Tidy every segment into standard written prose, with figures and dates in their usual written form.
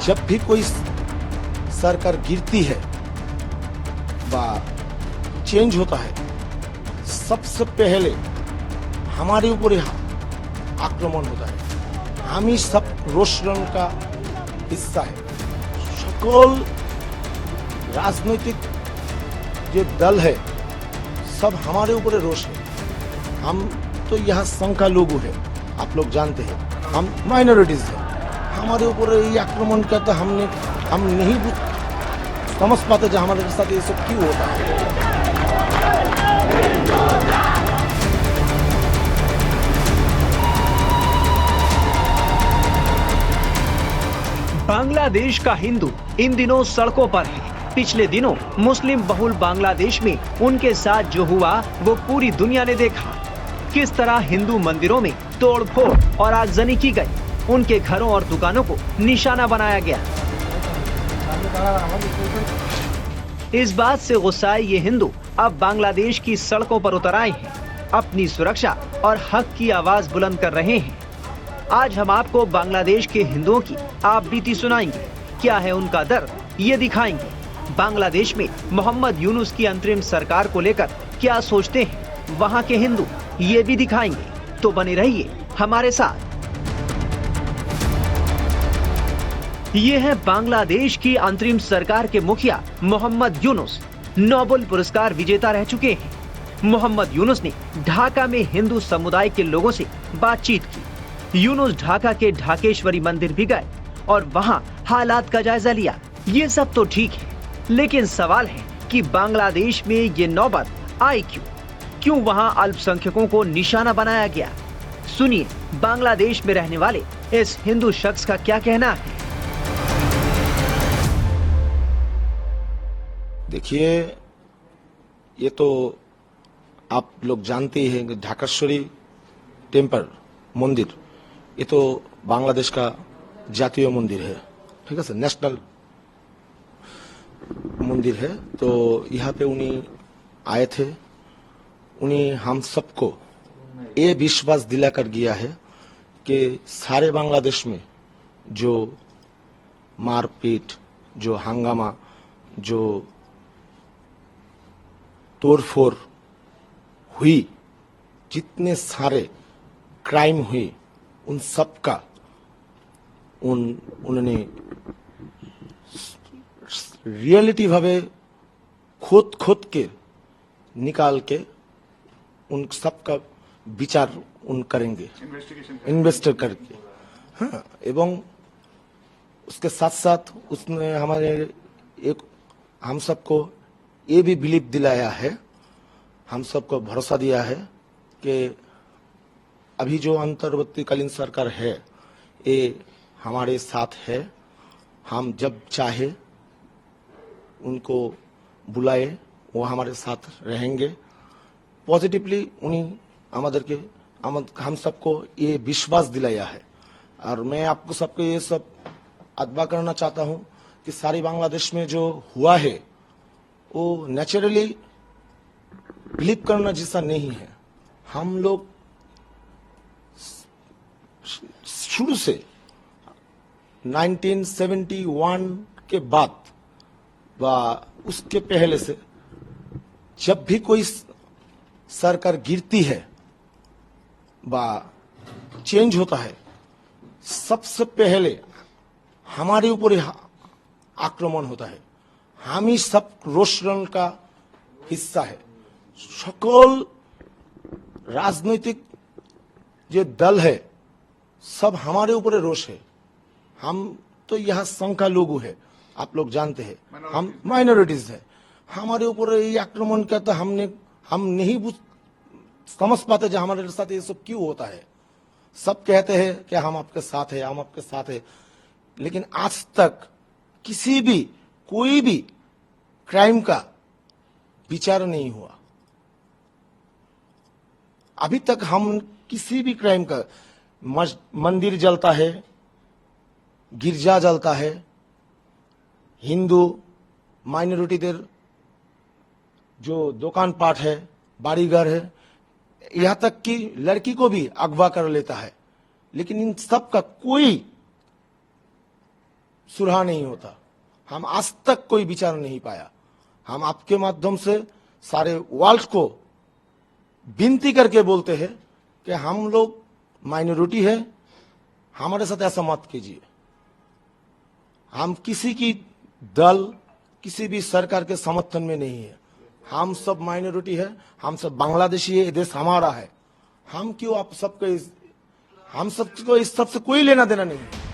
जब भी कोई सरकार गिरती है বা चेंज होता है, सबसे पहले हमारे ऊपर ही आक्रमण होता है। हम ही सब रोषरन का हिस्सा है। सकल राजनीतिक जो दल है सब हमारे ऊपर रोष है। हम तो यहाँ संख्या लोग है, आप लोग जानते हैं, हम माइनॉरिटीज है। हमारे ऊपर ये आक्रमण करता हम नहीं समझ पाते जो हमारे साथ ये सब क्यों होता है। बांग्लादेश का हिंदू इन दिनों सड़कों पर है। पिछले दिनों मुस्लिम बहुल बांग्लादेश में उनके साथ जो हुआ वो पूरी दुनिया ने देखा। किस तरह हिंदू मंदिरों में तोड़फोड़ और आगजनी की गई, उनके घरों और दुकानों को निशाना बनाया गया। इस बात से गुस्साए ये हिंदू अब बांग्लादेश की सड़कों पर उतर आए हैं, अपनी सुरक्षा और हक की आवाज बुलंद कर रहे हैं। आज हम आपको बांग्लादेश के हिंदुओं की आप बीती सुनाएंगे। क्या है उनका दर्द, ये दिखाएंगे। बांग्लादेश में मोहम्मद यूनुस की अंतरिम सरकार को लेकर क्या सोचते हैं वहाँ के हिंदू, ये भी दिखाएंगे। तो बने रहिए हमारे साथ। ये है बांग्लादेश की अंतरिम सरकार के मुखिया मोहम्मद यूनुस। नोबेल पुरस्कार विजेता रह चुके हैं। मोहम्मद यूनुस ने ढाका में हिंदू समुदाय के लोगों से बातचीत की। यूनुस ढाका के ढाकेश्वरी मंदिर भी गए और वहां हालात का जायजा लिया। ये सब तो ठीक है, लेकिन सवाल है कि बांग्लादेश में ये नौबत आई क्यों वहां अल्पसंख्यकों को निशाना बनाया गया। सुनिए बांग्लादेश में रहने वाले इस हिंदू शख्स का क्या कहना है। देखिए, ये तो आप लोग जानते ही हैं, ढाकेश्वरी टेम्पल मंदिर ये तो बांग्लादेश का जातीय मंदिर है, ठीक है सर, नेशनल मंदिर है। तो यहाँ पे उन्हीं आए थे। उन्हीं हम सबको ये विश्वास दिलाकर गया है कि सारे बांग्लादेश में जो मारपीट, जो हंगामा, जो तोड़फोड़ हुई, जितने सारे क्राइम हुए, उन सब का उन्होंने रियलिटी भावे खोद के निकाल के उन सब का विचार उन करेंगे, इन्वेस्टर करके। हाँ, एवं उसके साथ साथ उसने हम सबको ये भी बिलीव दिलाया है, हम सबको भरोसा दिया है कि अभी जो अंतर्वर्तीकालीन सरकार है ये हमारे साथ है। हम जब चाहे उनको बुलाए, वो हमारे साथ रहेंगे। पॉजिटिवली उन्हीं हम सबको ये विश्वास दिलाया है। और मैं आपको सबको ये सब अथवा करना चाहता हूँ कि सारी बांग्लादेश में जो हुआ है वो नेचुरली बिलीव करना जैसा नहीं है। हम लोग शुरू से 1971 के बाद व उसके पहले से जब भी कोई सरकार गिरती है व चेंज होता है, सबसे पहले हमारे ऊपर ही आक्रमण होता है। हम ही सब रोषरन का हिस्सा है। सकल राजनीतिक जो दल है सब हमारे ऊपर रोष है। हम तो यहाँ संख्या लोग है, आप लोग जानते हैं, हम माइनॉरिटीज है। हमारे ऊपर ये आक्रमण करता हम नहीं समझ पाते जो हमारे साथ ये सब क्यों होता है। सब कहते हैं कि हम आपके साथ है, हम आपके साथ है, लेकिन आज तक किसी भी कोई भी क्राइम का विचार नहीं हुआ। अभी तक हम किसी भी क्राइम का, मंदिर जलता है, गिरजा जलता है, हिंदू माइनॉरिटीদের जो दुकान पाट है, बाड़ीघर है, यहां तक कि लड़की को भी अगवा कर लेता है, लेकिन इन सब का कोई सुराहा नहीं होता। हम आज तक कोई विचार नहीं पाया। हम आपके माध्यम से सारे वर्ल्ड को विनती करके बोलते हैं कि हम लोग माइनॉरिटी है, हमारे साथ ऐसा मत कीजिए। हम किसी की दल, किसी भी सरकार के समर्थन में नहीं है। हम सब माइनॉरिटी है, हम सब बांग्लादेशी है, ये देश हमारा है। हम क्यों आप सबको हम सबको इस सबसे कोई लेना देना नहीं है।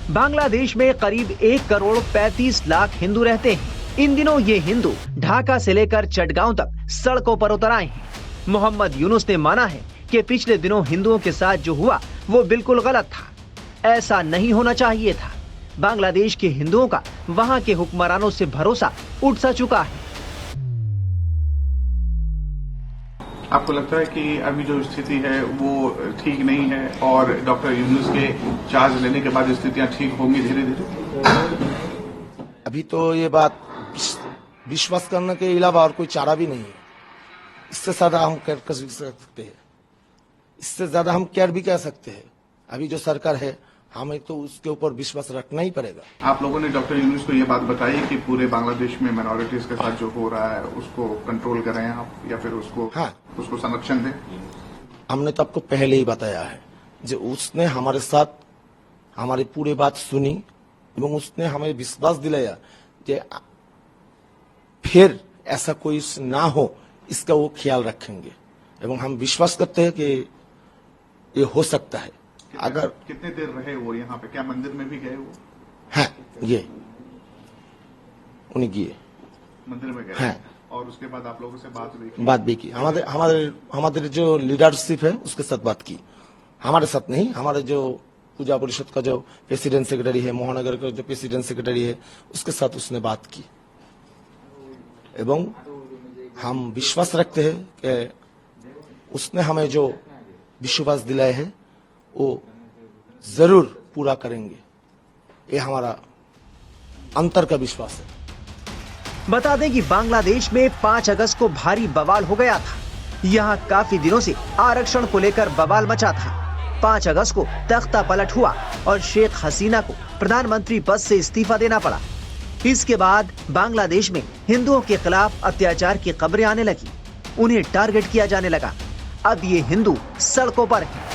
बांग्लादेश में करीब 1 करोड़ 35 लाख हिंदू रहते हैं। इन दिनों ये हिंदू ढाका से लेकर चटगांव तक सड़कों पर उतर आए हैं। मोहम्मद यूनुस ने माना है कि पिछले दिनों हिंदुओं के साथ जो हुआ वो बिल्कुल गलत था, ऐसा नहीं होना चाहिए था। बांग्लादेश के हिंदुओं का वहां के हुक्मरानों से भरोसा उठ सा चुका है। आपको लगता है कि अभी जो स्थिति है वो ठीक नहीं है और डॉक्टर यूनुस के चार्ज लेने के बाद स्थितियां ठीक होंगी धीरे धीरे? अभी तो ये बात विश्वास करने के अलावा और कोई चारा भी नहीं है। इससे ज्यादा हम केयर कर सकते हैं, इससे ज्यादा हम केयर भी कर सकते हैं। अभी जो सरकार है हमें तो उसके ऊपर विश्वास रखना ही पड़ेगा। आप लोगों ने डॉक्टर यूनुस को ये बात बताई कि पूरे बांग्लादेश में माइनॉरिटीज के साथ जो हो रहा है उसको कंट्रोल करें आप या फिर उसको उसको संरक्षण दें? हमने तो आपको पहले ही बताया है जो उसने हमारे साथ हमारी पूरी बात सुनी एवं उसने हमें विश्वास दिलाया कि फिर ऐसा कोई ना हो इसका वो ख्याल रखेंगे एवं हम विश्वास करते हैं कि ये हो सकता है। अगर कितने देर रहे वो यहाँ पे? क्या मंदिर में भी गए वो? हाँ, ये उन्हें गए मंदिर में गए हाँ। और उसके बाद आप लोगों से बात भी की? हमारे जो लीडरशिप है उसके साथ बात की। हमारे साथ नहीं, हमारे जो पूजा परिषद का जो प्रेसिडेंट सेक्रेटरी है, महानगर का जो प्रेसिडेंट सेक्रेटरी है, उसके साथ उसने बात की एवं हम विश्वास रखते हैं कि उसने हमें जो विश्वास दिलाया है वो जरूर पूरा करेंगे। ये हमारा अंतर का विश्वास है। बता दें कि बांग्लादेश में 5 अगस्त को भारी बवाल हो गया था। यहाँ काफी दिनों से आरक्षण को लेकर बवाल मचा था। 5 अगस्त को तख्ता पलट हुआ और शेख हसीना को प्रधानमंत्री पद से इस्तीफा देना पड़ा। इसके बाद बांग्लादेश में हिंदुओं के खिलाफ अत्याचार की खबरें आने लगी, उन्हें टारगेट किया जाने लगा। अब ये हिंदू सड़कों पर हैं।